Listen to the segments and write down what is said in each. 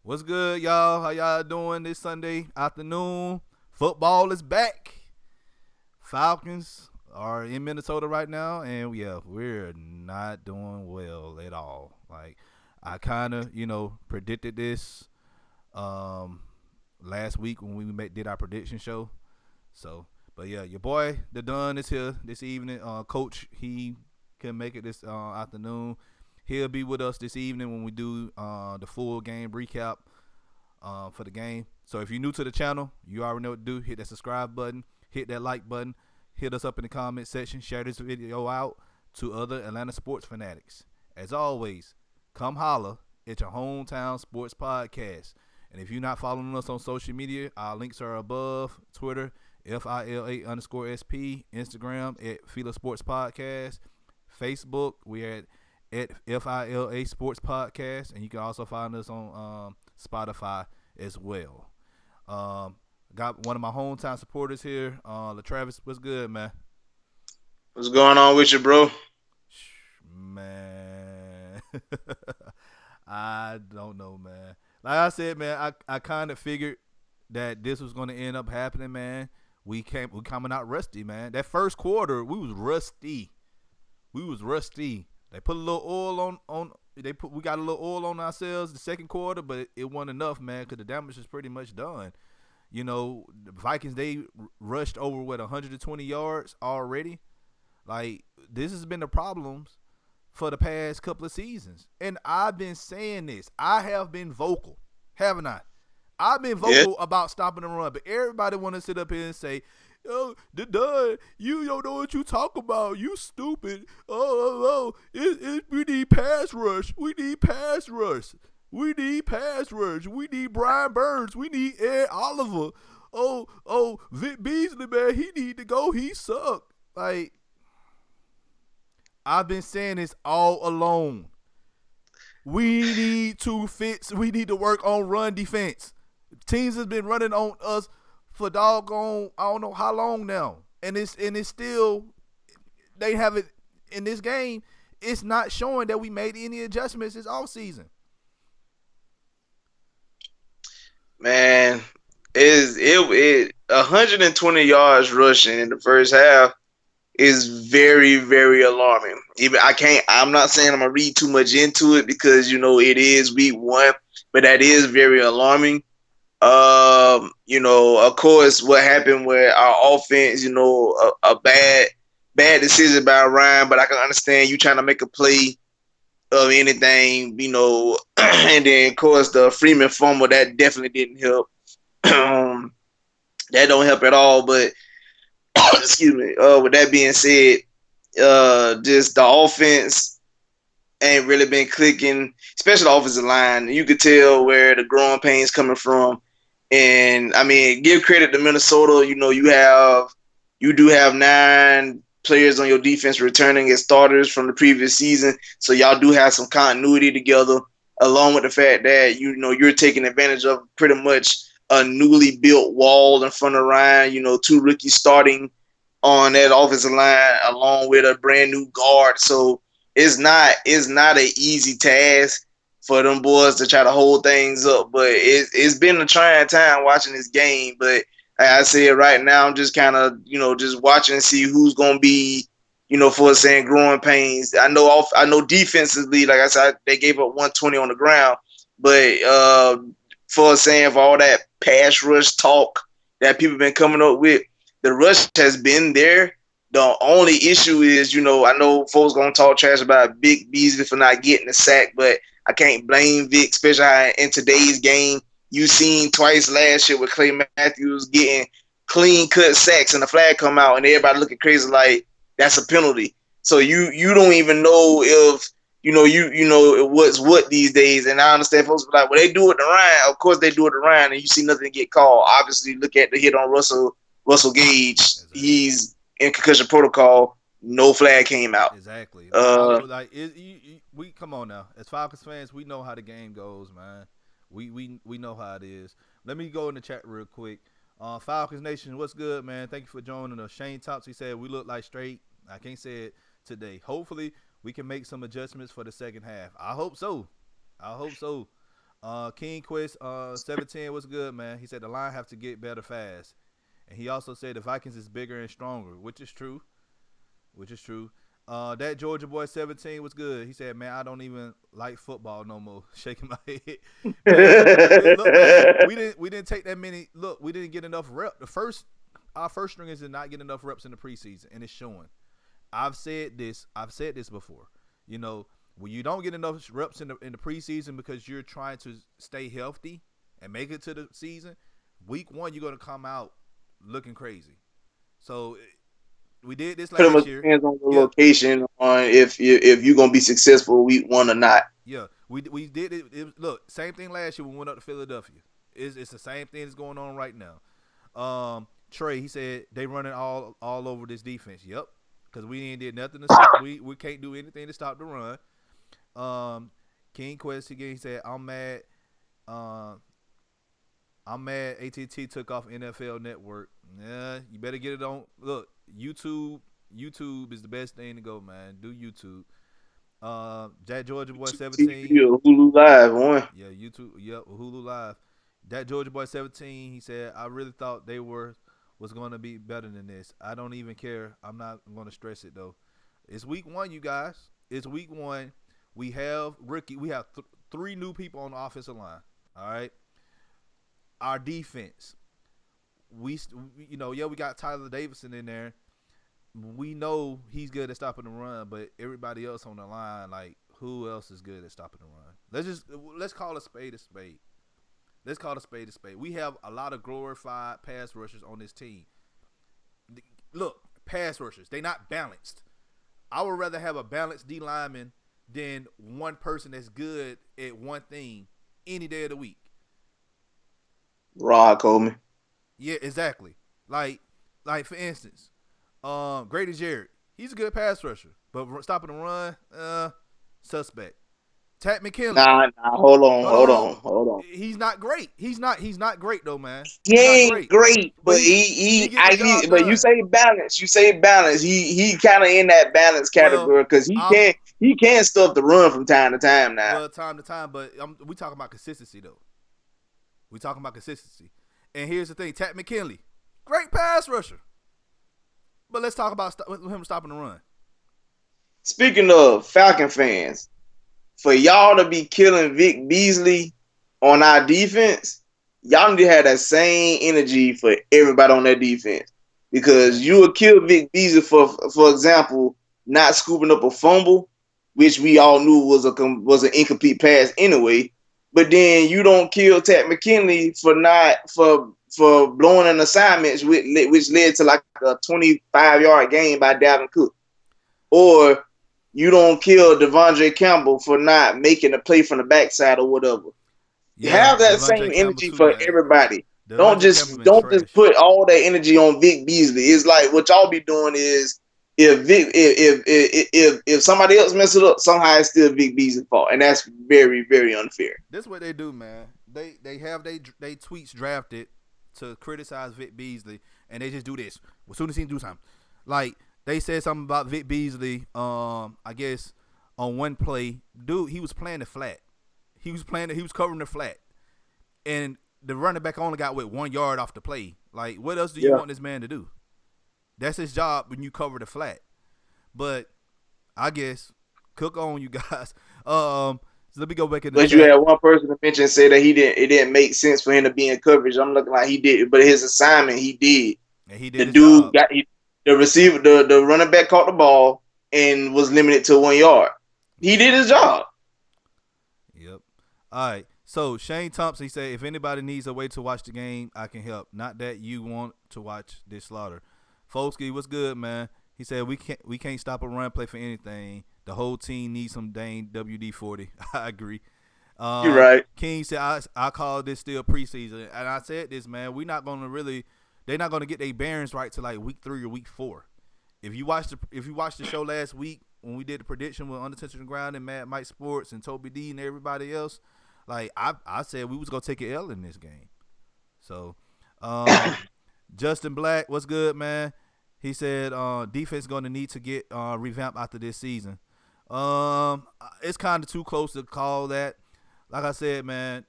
What's good, y'all? How y'all doing this Sunday afternoon? Football is back. Falcons are in Minnesota right now, and yeah, we're not doing well at all. Like I kind of, predicted this um last week when did our prediction show. So, but yeah, your boy the Dunn is here this evening. Coach, he can make it this afternoon. He'll be with us this evening when we do the full game recap for the game. So if you're new to the channel, you already know what to do. Hit that subscribe button, hit that like button, hit us up in the comment section, share this video out to other Atlanta sports fanatics. As always, come holla at your hometown sports podcast. And if you're not following us on social media, our links are above. Twitter, FILA_SP, Instagram at FILA Sports Podcast, Facebook, we're at FILA Sports Podcast, and you can also find us on Spotify as well. Got one of my hometown supporters here, LaTravis. What's good, man? What's going on with you, bro? Man, I don't know, man. Like I said, man, I kind of figured that this was going to end up happening, man. We coming out rusty, man. That first quarter, we was rusty. They put a little oil on. We got a little oil on ourselves the second quarter, but it wasn't enough, man, because the damage is pretty much done. The Vikings, they rushed over 120 yards already. Like, this has been the problems for the past couple of seasons, and I've been saying this. I have been vocal, haven't I? I've been Yeah. vocal about stopping the run, but everybody want to sit up here and say, "Oh, the done. You don't know what you talk about. You stupid. We need pass rush. We need pass rush. We need pass rush. We need Brian Burns. We need Ed Oliver. Vic Beasley, man, he need to go. He sucked." Like, I've been saying this all along. We need to fix. We need to work on run defense. Teams has been running on us for doggone I don't know how long now, and it's still they have it in this game. It's not showing that we made any adjustments this off season. Man, it 120 yards rushing in the first half is very, very alarming. Even I'm not saying I'm gonna read too much into it because it is week one, but that is very alarming. Of course, what happened with our offense, a bad decision by Ryan, but I can understand you trying to make a play of anything, and then of course the Freeman fumble that definitely didn't help. That don't help at all. But excuse me. With that being said, just the offense ain't really been clicking, especially the offensive line. You could tell where the growing pains coming from. And I mean, give credit to Minnesota. You do have 9 players on your defense returning as starters from the previous season, so y'all do have some continuity together. Along with the fact that you're taking advantage of pretty much a newly built wall in front of Ryan. 2 rookies starting on that offensive line, along with a brand new guard. So it's not an easy task for them boys to try to hold things up. But it's been a trying time watching this game. But like I said, right now I'm just kind of just watching and see who's gonna be for saying growing pains. I know defensively, like I said, they gave up 120 on the ground, but for all that pass rush talk that people been coming up with, the rush has been there. The only issue is, I know folks gonna talk trash about Vic Beasley for not getting the sack, but I can't blame Vic, especially in today's game. You seen twice last year with Clay Matthews getting clean cut sacks and the flag come out and everybody looking crazy like that's a penalty. So you don't even know if what's what these days. And I understand folks be like, well, they do it to Ryan. Of course they do it to Ryan, and you see nothing get called. Obviously, look at the hit on Russell Gage. Exactly. He's in concussion protocol. No flag came out. Exactly. Uh, We come on now. As Falcons fans, we know how the game goes, man. We know how it is. Let me go in the chat real quick. Falcons Nation, what's good, man? Thank you for joining us. Shane Thompson said we look like straight. I can't say it today. Hopefully, we can make some adjustments for the second half. I hope so. King Quest 17 was good, man. He said the line have to get better fast, and he also said the Vikings is bigger and stronger, which is true. Which is true. That Georgia boy 17 was good. He said, "Man, I don't even like football no more." Shaking my head, man. Look, man, we didn't take that many. Look, we didn't get enough rep. Our first stringers did not get enough reps in the preseason, and it's showing. I've said this. I've said this before. You know, when you don't get enough reps in the preseason because you're trying to stay healthy and make it to the season, week one you're gonna come out looking crazy. So we did this Pretty last much year. depends on the Yeah, location on if you're gonna be successful week one or not. yeah. We did it. Look, same thing last year when we went up to Philadelphia. It's the same thing that's going on right now. Trey, he said they running all over this defense. Yep, because we ain't did nothing to stop. We can't do anything to stop the run. King Quest again. He said Uh, I'm mad. AT&T took off NFL Network. Yeah, you better get it on. Look, YouTube. YouTube is the best thing to go, man. Do YouTube. That Georgia boy 17. TV or Hulu Live one. Yeah, YouTube. Yep, Hulu Live. That Georgia boy 17. He said, "I really thought they was going to be better than this. I don't even care. I'm not going to stress it though. It's week one, you guys. It's week one. We have rookie. We have three new people on the offensive line. All right. Our defense. We we got Tyler Davidson in there. We know he's good at stopping the run, but everybody else on the line, like, who else is good at stopping the run? Let's call a spade a spade. Let's call a spade a spade. We have a lot of glorified pass rushers on this team. Look, pass rushers, they not balanced. I would rather have a balanced D lineman than one person that's good at one thing any day of the week. Rod Coleman. Yeah, exactly. Like for instance, Grady Jarrett, he's a good pass rusher, but stopping the run, suspect. Tat McKinley. Nah, hold Hold on. on. He's not great. He's not great though, man. He He's not ain't great. great, But but he get the job but you done. say balance. You say balance. He kind of in that balance Well, category because I'm he can stuff the run from time to time now. time to time, but we talking about consistency though. We talking about consistency. And here's the thing: Tat McKinley, great pass rusher. But let's talk about him stopping the run. Speaking of Falcon fans, for y'all to be killing Vic Beasley on our defense, y'all need to have that same energy for everybody on that defense. Because Exactly. you would kill Vic Beasley for example, not scooping up a fumble, which we all knew was an incomplete pass anyway. But then you don't kill Tat McKinley for blowing an assignment, which led to like a 25-yard gain by Dalvin Cook, or you don't kill Devondre Campbell for not making a play from the backside or whatever. Yeah, Have that same Devontae Campbell energy too, for man. everybody. Don't Devontae Campbell just been don't just trash. put all that energy on Vic Beasley. It's like what y'all be doing is if somebody else messes it up, somehow it's still Vic Beasley's fault, and that's very very unfair. This is what they do, man. They have they tweets drafted to criticize Vic Beasley, and they just do this as soon as he do something. Like they said something about Vic Beasley. I guess on one play, dude, he was playing the flat. He was covering the flat, and the running back only got 1 yard off the play. Like, what else do you Yeah, want this man to do? That's his job when you cover the flat. But I guess cook on you guys. So let me go back in the but you chat. had one person to mention say that it didn't make sense for him to be in coverage. I'm looking like he did, but his assignment he did. And he The did his dude job. got the receiver, the running back caught the ball and was limited to 1 yard. He Yep. did his job. Yep. All right. So Shane Thompson, he said, if anybody needs a way to watch the game, I can help. Not that you want to watch this slaughter. Folksky, what's good, man? He said we can't stop a run play for anything. The whole team needs some dang WD-40. I agree. You're right. King said I call this still preseason, and I said this, man. They're not gonna get their bearings right to like week 3 or week 4. If you watched the show last week when we did the prediction with Unintentional Ground and Mad Mike Sports and Toby D and everybody else, like I said we was gonna take an L in this game. So Justin Black, what's good, man? He said defense gonna need to get revamped after this season. It's kind of too close to call that. like I said, man,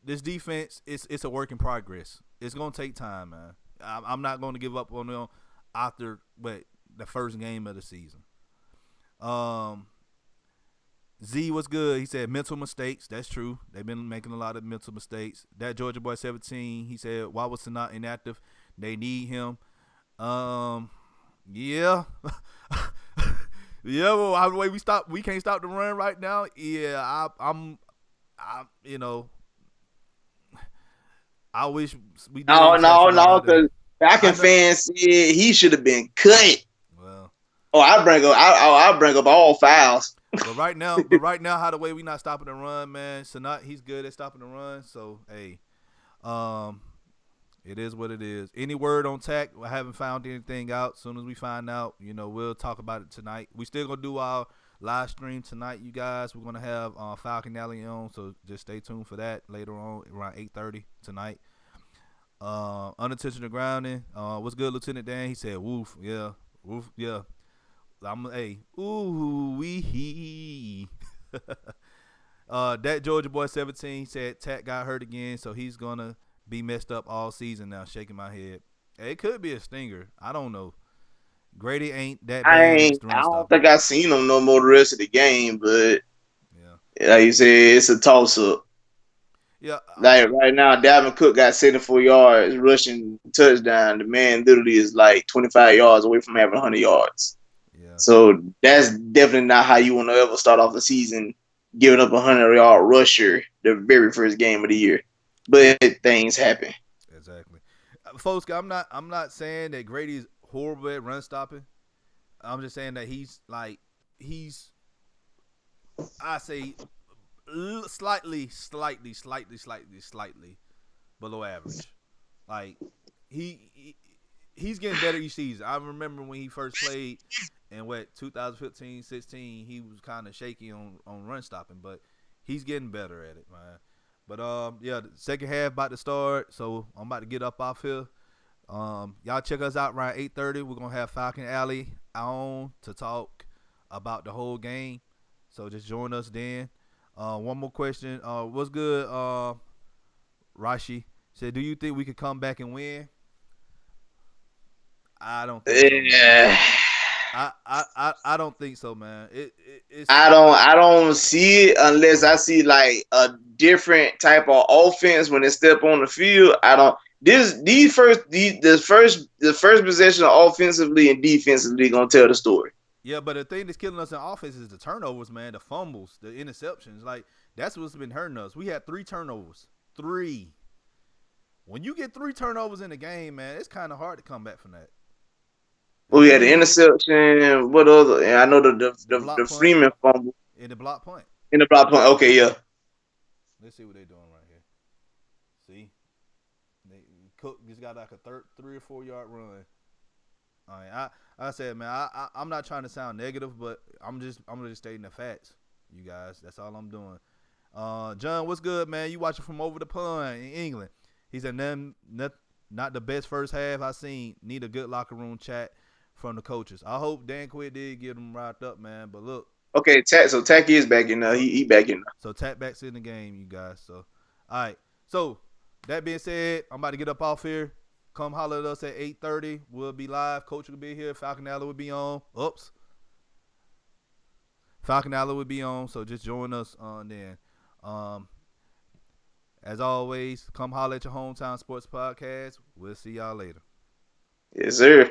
this defense it's a work in progress. It's gonna take time, man. I'm not gonna give up on them after the first game of the season. Um, Z was good. He said mental mistakes. That's true. They've been making a lot of mental mistakes. That Georgia boy 17. He said why was Sanat inactive? They need him. Yeah. Yeah, well, the way we can't stop the run right now. Yeah, you know, I wish we No, did have no, Sanat no, out there. because Falcon I know. fans said he should have been cut. Well, Oh, I bring up all fouls. but right now, how the way we not stopping the run, man. Sanat, he's good at stopping the run. So hey, um, it is what it is. Any word on Tack? I haven't found anything out. As soon as we find out, we'll talk about it tonight. We still gonna do our live stream tonight, you guys. We're gonna have Falcon Alley on, so just stay tuned for that later on around 8:30 tonight. Unintentional grounding. What's good, Lieutenant Dan? He said, "Woof, yeah, woof, yeah." Ooh wee. That Georgia boy 17 said Tack got hurt again, so he's gonna be messed up all season now. Shaking my head. It could be a stinger. I don't know. Grady ain't that bad against the I run don't stopper. think I seen him no more the rest of the game, but Yeah. like you said, it's a toss up. Yeah. Like right now, Dalvin Cook got 74 yards rushing touchdown. The man literally is like 25 yards away from having 100 yards. Yeah. So that's definitely not how you want to ever start off the season, giving up a 100-yard rusher the very first game of the year. But things happen. Exactly. Folks, I'm not saying that Grady's horrible at run stopping. I'm just saying that he's I say slightly below average. Like he's getting better each season. I remember when he first played in 2015, 16, he was kind of shaky on run stopping, but he's getting better at it, man. But yeah, the second half about to start, so I'm about to get up off here. Y'all check us out around 8:30. We're gonna have Falcon Alley on to talk about the whole game. So just join us then. One more question. What's good? Rashi said, "Do you think we could come back and win?" I don't think so, man. Yeah. I don't think so, man. It's I don't see it unless I see like a different type of offense when they step on the field. I don't the first possession offensively and defensively gonna tell the story. yeah, but the thing that's killing us in offense is the turnovers, man. The fumbles, the interceptions. Like that's what's been hurting us. We had 3 turnovers. 3. When you get 3 turnovers in a game, man, it's kind of hard to come back from that. Well, And we had then the he interception. What other? And I know the block the punt Freeman fumble and the block punt. in the block punt. Okay, yeah. Let's see what they're doing right here. See, they Cook just got like a 3 or 4 yard run. All right, I said, man, I'm not trying to sound negative, but I'm just stating the facts, you guys. That's all I'm doing. John, what's good, man? You watching from over the pond in England? He said, not the best first half I seen. Need a good locker room chat from the coaches. I hope Dan Quinn did get them wrapped up, man. But look, Okay, so Tacky is back in. so He back in. so tap back's in the game, you guys. So, all right. So that being said, I'm about to get up off here. Come holler at us at 8:30. We'll be live. Coach will be here. Falcon Alley will be on. Oops. Falcon Alley will be on. So just join us on then. Um, as always, come holler at your hometown sports podcast. We'll see y'all later. Yes, sir.